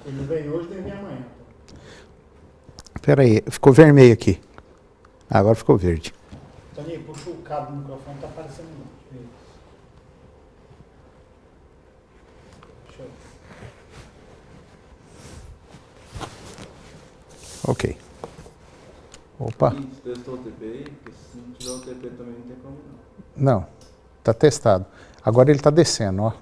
Ele veio hoje, deve vir amanhã. Espera aí, ficou vermelho aqui. Agora ficou verde. Toninho, puxa o cabo do microfone, tá aparecendo não. Deixa eu... Ok. Opa. Você testou o TP aí? Porque se não tiver o TP também não tem como Não, tá testado. Agora ele tá descendo, ó.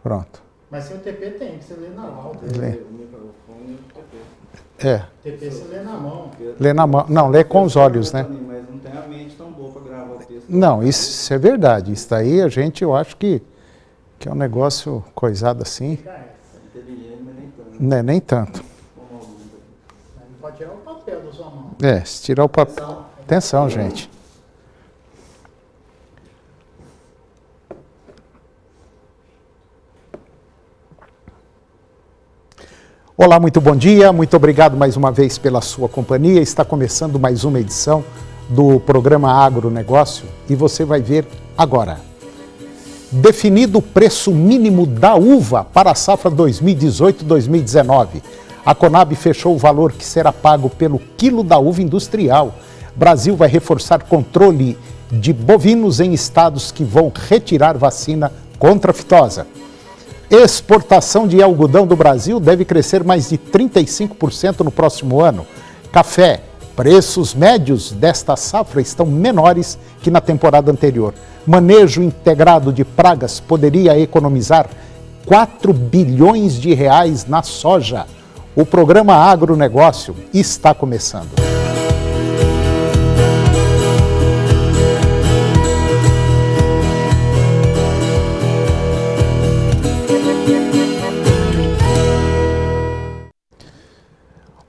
Pronto. Mas se o TP tem, que você lê na mão. não. Lê. O microfone e o TP. É, TP você lê na mão. lê na mão. Não, lê com os olhos, né? Mas não tem a mente tão boa para gravar o texto. Não, isso é verdade. Isso daí eu acho que é um negócio coisado assim. Fica essa. Inteligente, mas nem tanto. Né, nem tanto. Como alguns aqui. Não pode tirar o papel da sua mão. É, se tirar o papel. Atenção, gente. Olá, muito bom dia, muito obrigado mais uma vez pela sua companhia. Está começando mais uma edição do programa Agronegócio e você vai ver agora. Definido o preço mínimo da uva para a safra 2018-2019. A Conab fechou o valor que será pago pelo quilo da uva industrial. Brasil vai reforçar controle de bovinos em estados que vão retirar vacina contra a fitosa. Exportação de algodão do Brasil deve crescer mais de 35% no próximo ano. Café, preços médios desta safra estão menores que na temporada anterior. Manejo integrado de pragas poderia economizar 4 bilhões de reais na soja. O programa Agronegócio está começando.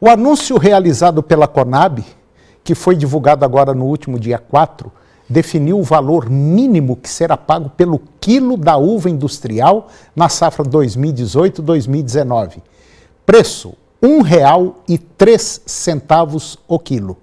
O anúncio realizado pela Conab, que foi divulgado agora no último dia 4, definiu o valor mínimo que será pago pelo quilo da uva industrial na safra 2018-2019. Preço R$ 1,03 o quilo.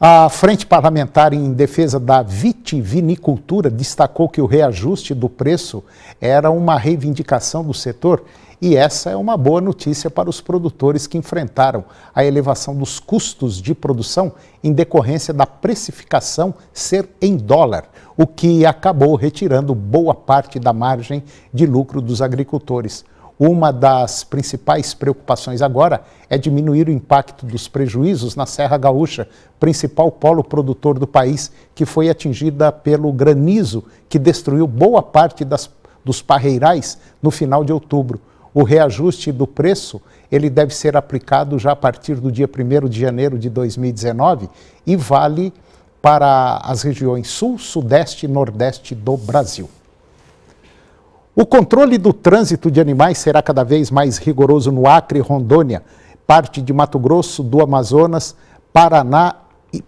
A Frente Parlamentar em Defesa da Vitivinicultura destacou que o reajuste do preço era uma reivindicação do setor e essa é uma boa notícia para os produtores que enfrentaram a elevação dos custos de produção em decorrência da precificação ser em dólar, o que acabou retirando boa parte da margem de lucro dos agricultores. Uma das principais preocupações agora é diminuir o impacto dos prejuízos na Serra Gaúcha, principal polo produtor do país, que foi atingida pelo granizo que destruiu boa parte dos parreirais no final de outubro. O reajuste do preço ele deve ser aplicado já a partir do dia 1º de janeiro de 2019 e vale para as regiões Sul, Sudeste e Nordeste do Brasil. O controle do trânsito de animais será cada vez mais rigoroso no Acre e Rondônia, parte de Mato Grosso, do Amazonas, Paraná,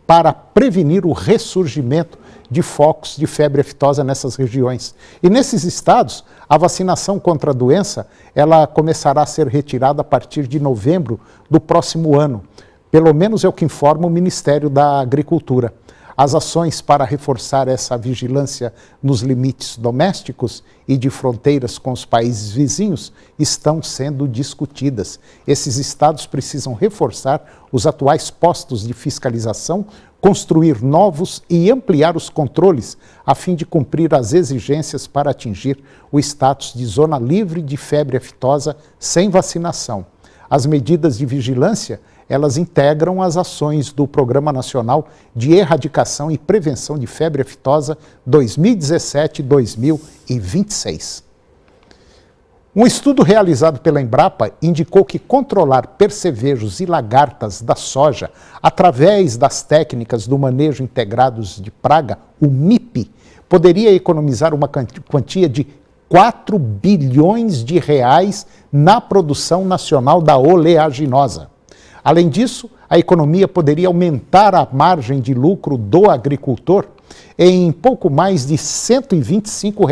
para prevenir o ressurgimento de focos de febre aftosa nessas regiões. E nesses estados, a vacinação contra a doença ela começará a ser retirada a partir de novembro do próximo ano. Pelo menos é o que informa o Ministério da Agricultura. As ações para reforçar essa vigilância nos limites domésticos e de fronteiras com os países vizinhos estão sendo discutidas. Esses estados precisam reforçar os atuais postos de fiscalização, construir novos e ampliar os controles, a fim de cumprir as exigências para atingir o status de zona livre de febre aftosa sem vacinação. As medidas de vigilância elas integram as ações do Programa Nacional de Erradicação e Prevenção de Febre Aftosa 2017-2026. Um estudo realizado pela Embrapa indicou que controlar percevejos e lagartas da soja através das técnicas do manejo integrados de praga, o MIP, poderia economizar uma quantia de 4 bilhões de reais na produção nacional da oleaginosa. Além disso, a economia poderia aumentar a margem de lucro do agricultor em pouco mais de R$ 125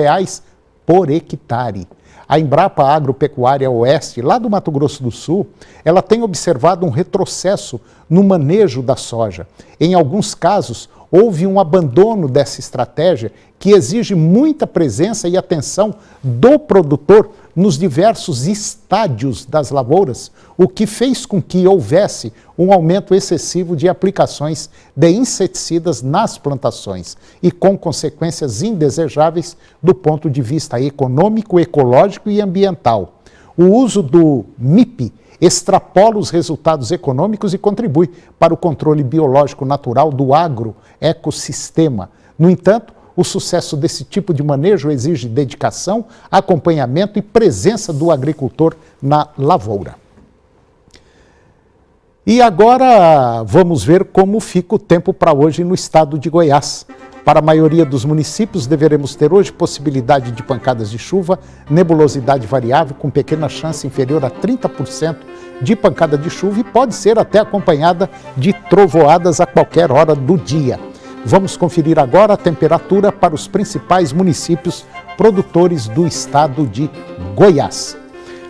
por hectare. A Embrapa Agropecuária Oeste, lá do Mato Grosso do Sul, ela tem observado um retrocesso no manejo da soja. Em alguns casos, houve um abandono dessa estratégia que exige muita presença e atenção do produtor nos diversos estádios das lavouras, o que fez com que houvesse um aumento excessivo de aplicações de inseticidas nas plantações e com consequências indesejáveis do ponto de vista econômico, ecológico e ambiental. O uso do MIP extrapola os resultados econômicos e contribui para o controle biológico natural do agroecossistema. No entanto, o sucesso desse tipo de manejo exige dedicação, acompanhamento e presença do agricultor na lavoura. E agora vamos ver como fica o tempo para hoje no estado de Goiás. Para a maioria dos municípios, deveremos ter hoje possibilidade de pancadas de chuva, nebulosidade variável com pequena chance inferior a 30% de pancada de chuva e pode ser até acompanhada de trovoadas a qualquer hora do dia. Vamos conferir agora a temperatura para os principais municípios produtores do estado de Goiás.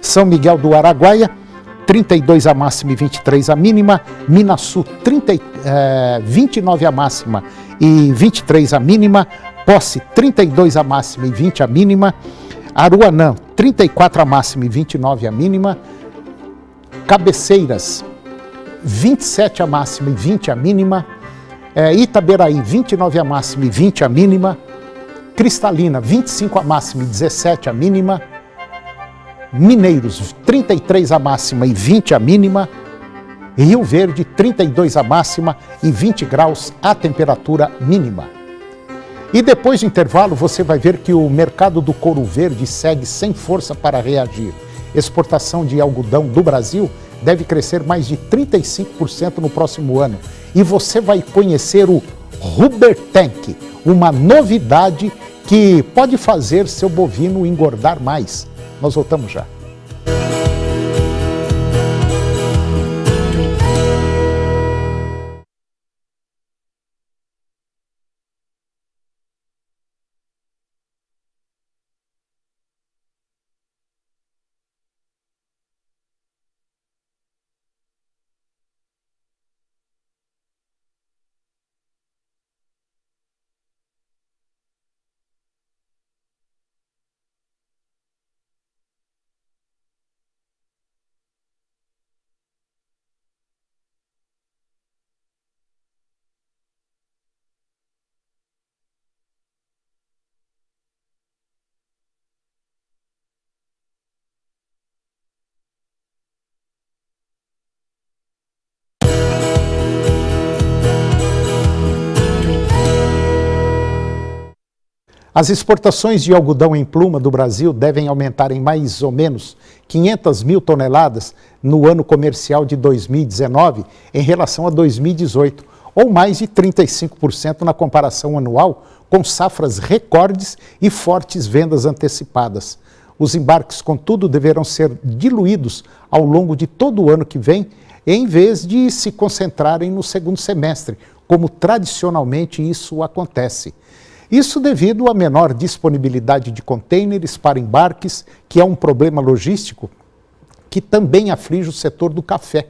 São Miguel do Araguaia, 32 a máxima e 23 a mínima. Minaçu, 29 a máxima e 23 a mínima. Posse, 32 a máxima e 20 a mínima. Aruanã, 34 a máxima e 29 a mínima. Cabeceiras, 27 a máxima e 20 a mínima. Itaberaí, 29 a máxima e 20 a mínima. Cristalina, 25 a máxima e 17 a mínima. Mineiros, 33 a máxima e 20 a mínima. Rio Verde, 32 a máxima e 20 graus a temperatura mínima. E depois do intervalo, você vai ver que o mercado do couro verde segue sem força para reagir. Exportação de algodão do Brasil deve crescer mais de 35% no próximo ano. E você vai conhecer o Rubber Tank, uma novidade que pode fazer seu bovino engordar mais. Nós voltamos já. As exportações de algodão em pluma do Brasil devem aumentar em mais ou menos 500 mil toneladas no ano comercial de 2019 em relação a 2018, ou mais de 35% na comparação anual, com safras recordes e fortes vendas antecipadas. Os embarques, contudo, deverão ser diluídos ao longo de todo o ano que vem, em vez de se concentrarem no segundo semestre, como tradicionalmente isso acontece. Isso devido à menor disponibilidade de contêineres para embarques, que é um problema logístico que também aflige o setor do café.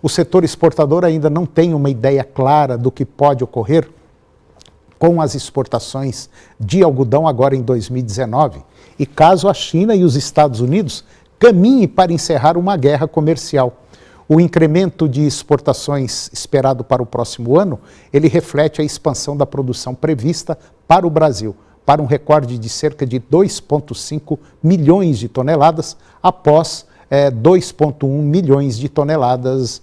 O setor exportador ainda não tem uma ideia clara do que pode ocorrer com as exportações de algodão agora em 2019, e caso a China e os Estados Unidos caminhem para encerrar uma guerra comercial. O incremento de exportações esperado para o próximo ano, ele reflete a expansão da produção prevista para o Brasil, para um recorde de cerca de 2,5 milhões de toneladas, após 2,1 milhões de toneladas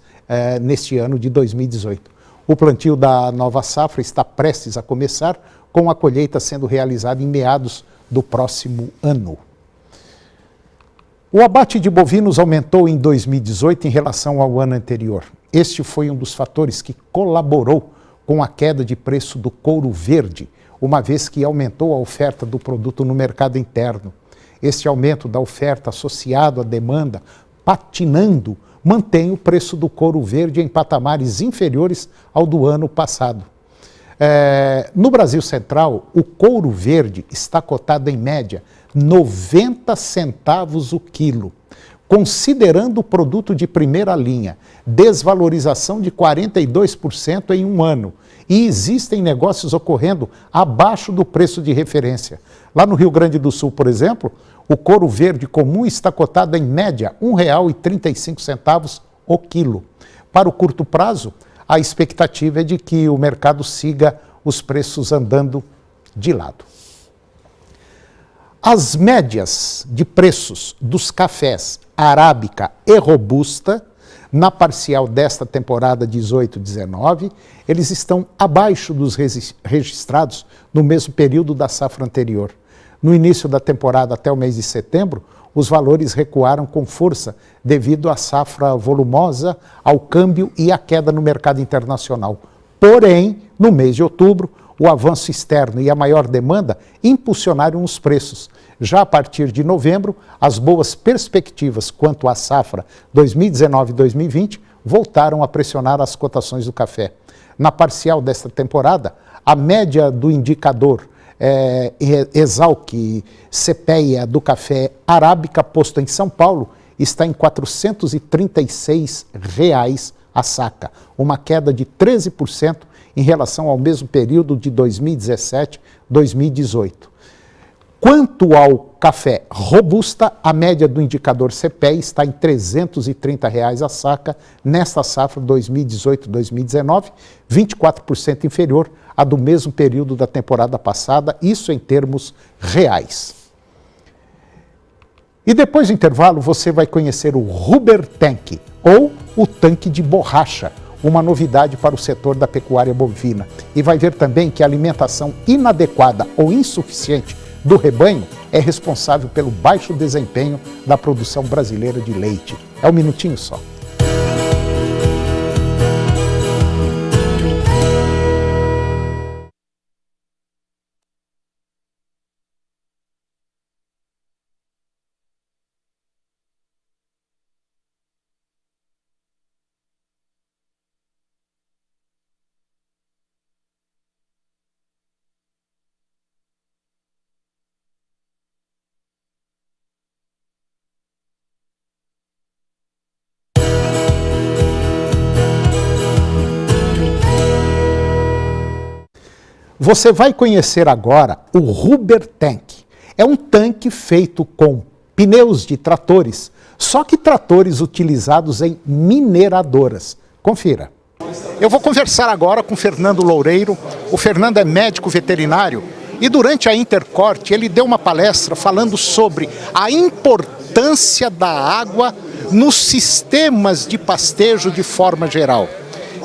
neste ano de 2018. O plantio da nova safra está prestes a começar, com a colheita sendo realizada em meados do próximo ano. O abate de bovinos aumentou em 2018 em relação ao ano anterior. Este foi um dos fatores que colaborou com a queda de preço do couro verde, uma vez que aumentou a oferta do produto no mercado interno. Este aumento da oferta associado à demanda patinando mantém o preço do couro verde em patamares inferiores ao do ano passado. No Brasil Central, o couro verde está cotado em média 90 centavos o quilo, considerando o produto de primeira linha, desvalorização de 42% em um ano, e existem negócios ocorrendo abaixo do preço de referência. Lá no Rio Grande do Sul, por exemplo, O couro verde comum está cotado em média R$ 1,35 o quilo. Para o curto prazo, a expectativa é de que o mercado siga os preços andando de lado. As médias de preços dos cafés Arábica e Robusta, na parcial desta temporada 18-19, eles estão abaixo dos registrados no mesmo período da safra anterior. No início da temporada até o mês de setembro, os valores recuaram com força devido à safra volumosa, ao câmbio e à queda no mercado internacional. Porém, no mês de outubro, o avanço externo e a maior demanda impulsionaram os preços. Já a partir de novembro, as boas perspectivas quanto à safra 2019-2020 voltaram a pressionar as cotações do café. Na parcial desta temporada, a média do indicador Exalc CPEA do café Arábica posto em São Paulo está em R$ 436 a saca, uma queda de 13% em relação ao mesmo período de 2017-2018. Quanto ao café Robusta, a média do indicador CPEA está em R$ 330 a saca nesta safra 2018-2019, 24% inferior à do mesmo período da temporada passada, isso em termos reais. E depois do intervalo você vai conhecer o Rubber Tank, ou o tanque de borracha, uma novidade para o setor da pecuária bovina. E vai ver também que a alimentação inadequada ou insuficiente do rebanho é responsável pelo baixo desempenho da produção brasileira de leite. É um minutinho só. Você vai conhecer agora o Rubber Tank. É um tanque feito com pneus de tratores, só que tratores utilizados em mineradoras. Confira. Eu vou conversar agora com o Fernando Loureiro. O Fernando é médico veterinário e durante a Intercorte ele deu uma palestra falando sobre a importância da água nos sistemas de pastejo de forma geral.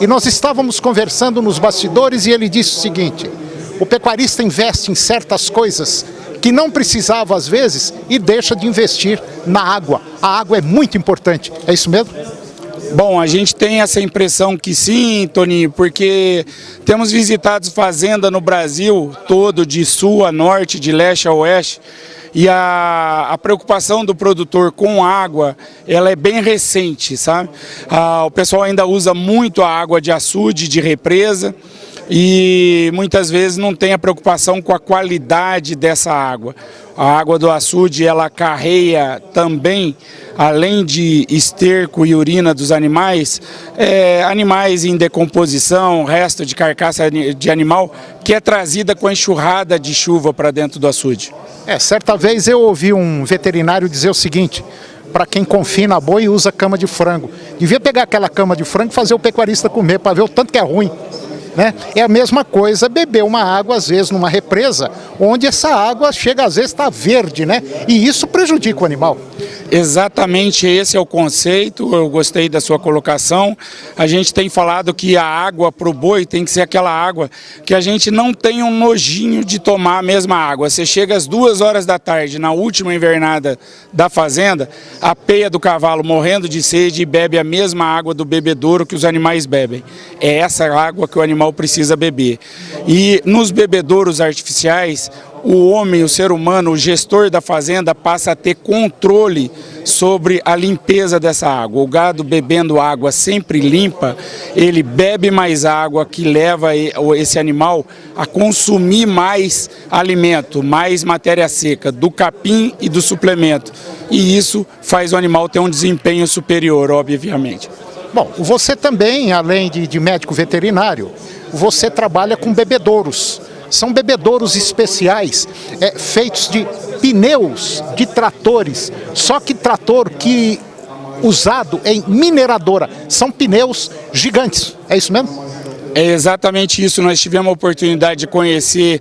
E nós estávamos conversando nos bastidores e ele disse o seguinte: o pecuarista investe em certas coisas que não precisava às vezes e deixa de investir na água. A água é muito importante, é isso mesmo? Bom, a gente tem essa impressão que sim, Toninho, porque temos visitado fazenda no Brasil todo, de sul a norte, de leste a oeste, e a preocupação do produtor com água, ela é bem recente, sabe? O pessoal ainda usa muito a água de açude, de represa, e muitas vezes não tem a preocupação com a qualidade dessa água. A água do açude, ela carrega também, além de esterco e urina dos animais, animais em decomposição, resto de carcaça de animal, que é trazida com a enxurrada de chuva para dentro do açude. Certa vez eu ouvi um veterinário dizer o seguinte: para quem confina boi usa cama de frango. Devia pegar aquela cama de frango e fazer o pecuarista comer, para ver o tanto que é ruim. Né? É a mesma coisa beber uma água, às vezes, numa represa, onde essa água chega, às vezes, está verde, né? E isso prejudica o animal. Exatamente esse é o conceito, eu gostei da sua colocação. A gente tem falado que a água para o boi tem que ser aquela água que a gente não tem um nojinho de tomar a mesma água. Você chega às 2 horas da tarde, na última invernada da fazenda, a peia do cavalo morrendo de sede e bebe a mesma água do bebedouro que os animais bebem. É essa água que o animal precisa beber. E nos bebedouros artificiais, o homem, o ser humano, o gestor da fazenda passa a ter controle sobre a limpeza dessa água. O gado bebendo água sempre limpa, ele bebe mais água, que leva esse animal a consumir mais alimento, mais matéria seca, do capim e do suplemento. E isso faz o animal ter um desempenho superior, obviamente. Bom, você também, além de médico veterinário, você trabalha com bebedouros. São bebedouros especiais, feitos de pneus de tratores, só que trator que usado em mineradora. São pneus gigantes, é isso mesmo? É exatamente isso, nós tivemos a oportunidade de conhecer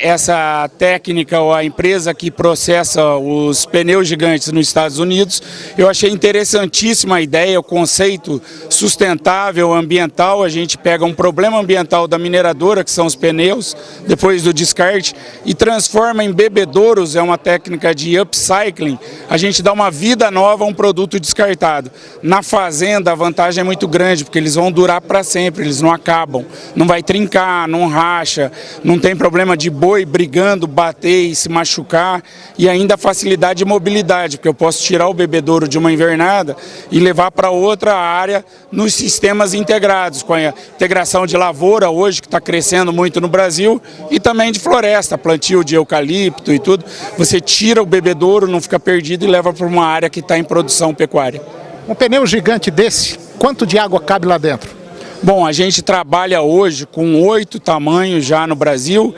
essa técnica ou a empresa que processa os pneus gigantes nos Estados Unidos. Eu achei interessantíssima a ideia, o conceito sustentável, ambiental. A gente pega um problema ambiental da mineradora, que são os pneus, depois do descarte, e transforma em bebedouros, é uma técnica de upcycling. A gente dá uma vida nova a um produto descartado. Na fazenda a vantagem é muito grande, porque eles vão durar para sempre, eles não acabam, não vai trincar, não racha, não tem problema de boi brigando, bater e se machucar, e ainda a facilidade de mobilidade, porque eu posso tirar o bebedouro de uma invernada e levar para outra área nos sistemas integrados, com a integração de lavoura hoje, que está crescendo muito no Brasil, e também de floresta, plantio de eucalipto e tudo. Você tira o bebedouro, não fica perdido e leva para uma área que está em produção pecuária. Um pneu gigante desse, quanto de água cabe lá dentro? Bom, a gente trabalha hoje com 8 tamanhos já no Brasil.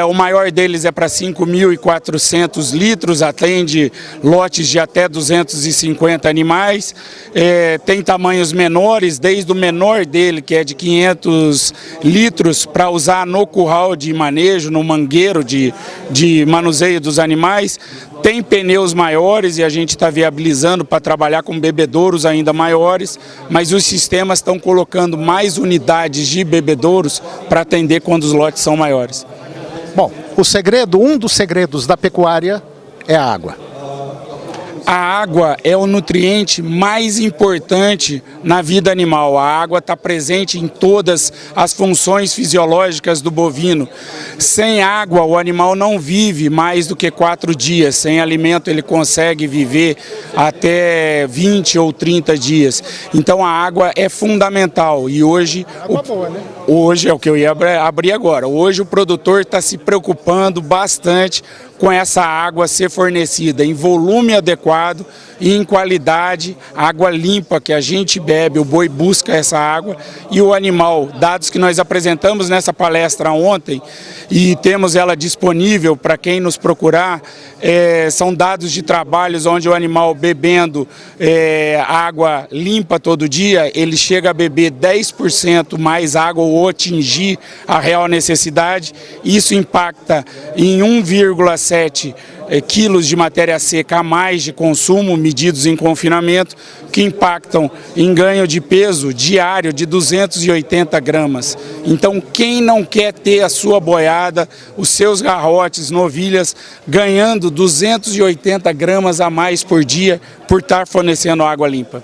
O maior deles é para 5.400 litros, atende lotes de até 250 animais. Tem tamanhos menores, desde o menor dele, que é de 500 litros, para usar no curral de manejo, no mangueiro de manuseio dos animais. Tem pneus maiores e a gente está viabilizando para trabalhar com bebedouros ainda maiores, mas os sistemas estão colocando mais unidades de bebedouros para atender quando os lotes são maiores. Bom, um dos segredos da pecuária é a água. A água é o nutriente mais importante na vida animal. A água está presente em todas as funções fisiológicas do bovino. Sem água, o animal não vive mais do que 4 dias. Sem alimento, ele consegue viver até 20 ou 30 dias. Então, a água é fundamental. E hoje, hoje é o que eu ia abrir agora. Hoje, o produtor está se preocupando bastante com essa água ser fornecida em volume adequado e em qualidade, água limpa que a gente bebe, o boi busca essa água e o animal, dados que nós apresentamos nessa palestra ontem e temos ela disponível para quem nos procurar, são dados de trabalhos onde o animal bebendo água limpa todo dia, ele chega a beber 10% mais água ou atingir a real necessidade. Isso impacta em 1,7 quilos de matéria seca a mais de consumo, medidos em confinamento, que impactam em ganho de peso diário de 280 gramas. Então, quem não quer ter a sua boiada, os seus garrotes, novilhas, ganhando 280 gramas a mais por dia por estar fornecendo água limpa?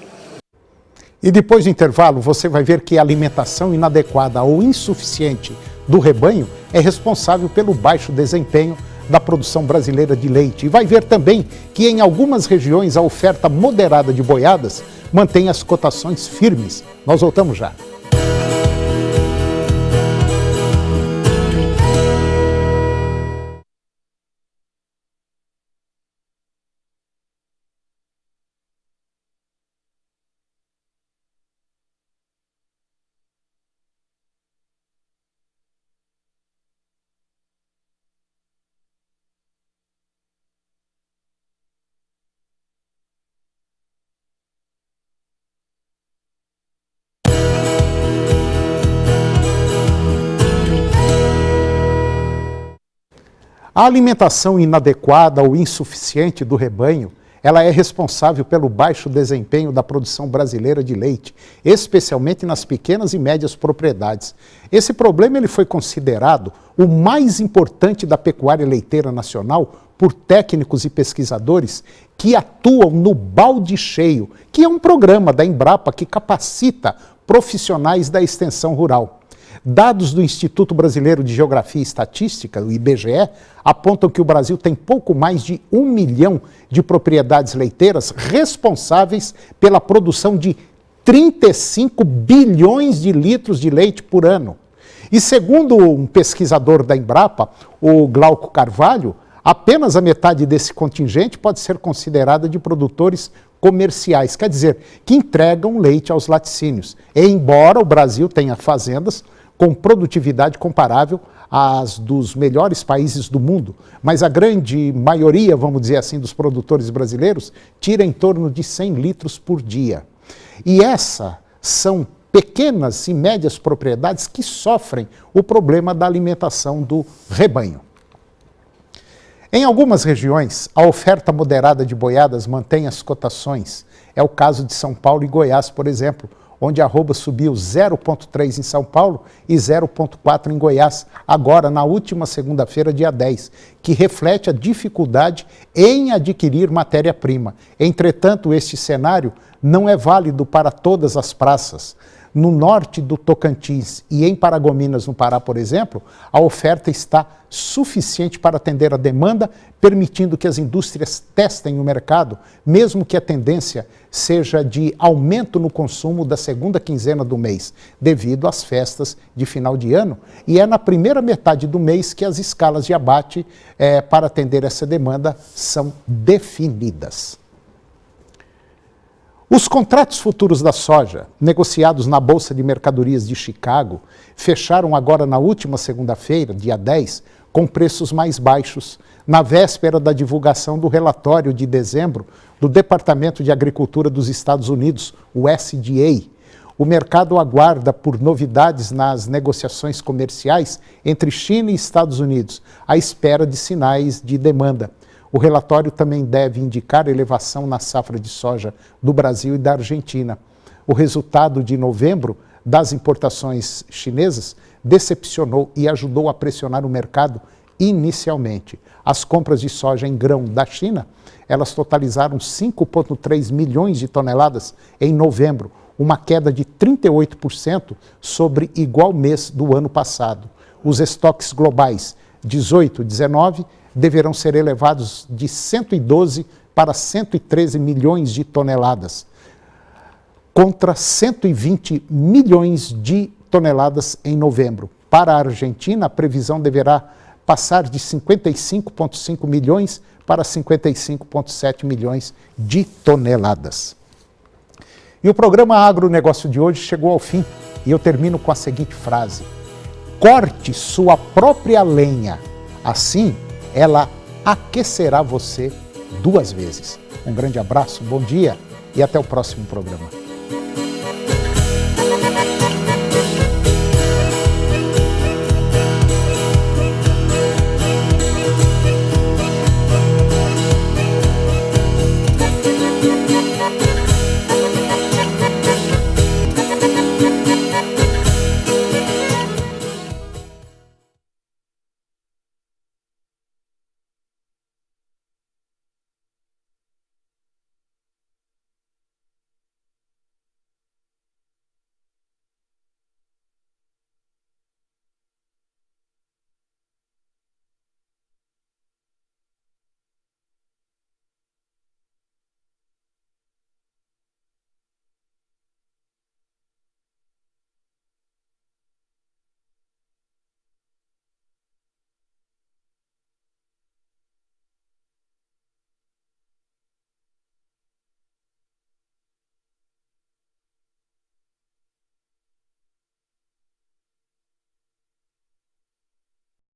E depois do intervalo, você vai ver que a alimentação inadequada ou insuficiente do rebanho é responsável pelo baixo desempenho da produção brasileira de leite. E vai ver também que em algumas regiões a oferta moderada de boiadas mantém as cotações firmes. Nós voltamos já. A alimentação inadequada ou insuficiente do rebanho, ela é responsável pelo baixo desempenho da produção brasileira de leite, especialmente nas pequenas e médias propriedades. Esse problema ele foi considerado o mais importante da pecuária leiteira nacional por técnicos e pesquisadores que atuam no Balde Cheio, que é um programa da Embrapa que capacita profissionais da extensão rural. Dados do Instituto Brasileiro de Geografia e Estatística, o IBGE, apontam que o Brasil tem pouco mais de 1 milhão de propriedades leiteiras responsáveis pela produção de 35 bilhões de litros de leite por ano. E segundo um pesquisador da Embrapa, o Glauco Carvalho, apenas a metade desse contingente pode ser considerada de produtores comerciais, quer dizer, que entregam leite aos laticínios. Embora o Brasil tenha fazendas com produtividade comparável as dos melhores países do mundo, mas a grande maioria, vamos dizer assim, dos produtores brasileiros tira em torno de 100 litros por dia. E essas são pequenas e médias propriedades que sofrem o problema da alimentação do rebanho. Em algumas regiões, a oferta moderada de boiadas mantém as cotações. É o caso de São Paulo e Goiás, por exemplo, onde a arroba subiu 0,3 em São Paulo e 0,4 em Goiás, agora na última segunda-feira, dia 10, que reflete a dificuldade em adquirir matéria-prima. Entretanto, este cenário não é válido para todas as praças. No norte do Tocantins e em Paragominas, no Pará, por exemplo, a oferta está suficiente para atender a demanda, permitindo que as indústrias testem o mercado, mesmo que a tendência seja de aumento no consumo da segunda quinzena do mês, devido às festas de final de ano, e é na primeira metade do mês que as escalas de abate para atender essa demanda são definidas. Os contratos futuros da soja, negociados na Bolsa de Mercadorias de Chicago, fecharam agora na última segunda-feira, dia 10, com preços mais baixos, na véspera da divulgação do relatório de dezembro do Departamento de Agricultura dos Estados Unidos, o USDA. O mercado aguarda por novidades nas negociações comerciais entre China e Estados Unidos, à espera de sinais de demanda. O relatório também deve indicar elevação na safra de soja do Brasil e da Argentina. O resultado de novembro das importações chinesas decepcionou e ajudou a pressionar o mercado inicialmente. As compras de soja em grão da China, elas totalizaram 5,3 milhões de toneladas em novembro, uma queda de 38% sobre igual mês do ano passado. Os estoques globais 18 e 19 deverão ser elevados de 112 para 113 milhões de toneladas, contra 120 milhões de toneladas em novembro. Para a Argentina, a previsão deverá passar de 55,5 milhões para 55,7 milhões de toneladas. E o programa Agronegócio de hoje chegou ao fim e eu termino com a seguinte frase: corte sua própria lenha, assim ela aquecerá você 2 vezes. Um grande abraço, bom dia e até o próximo programa.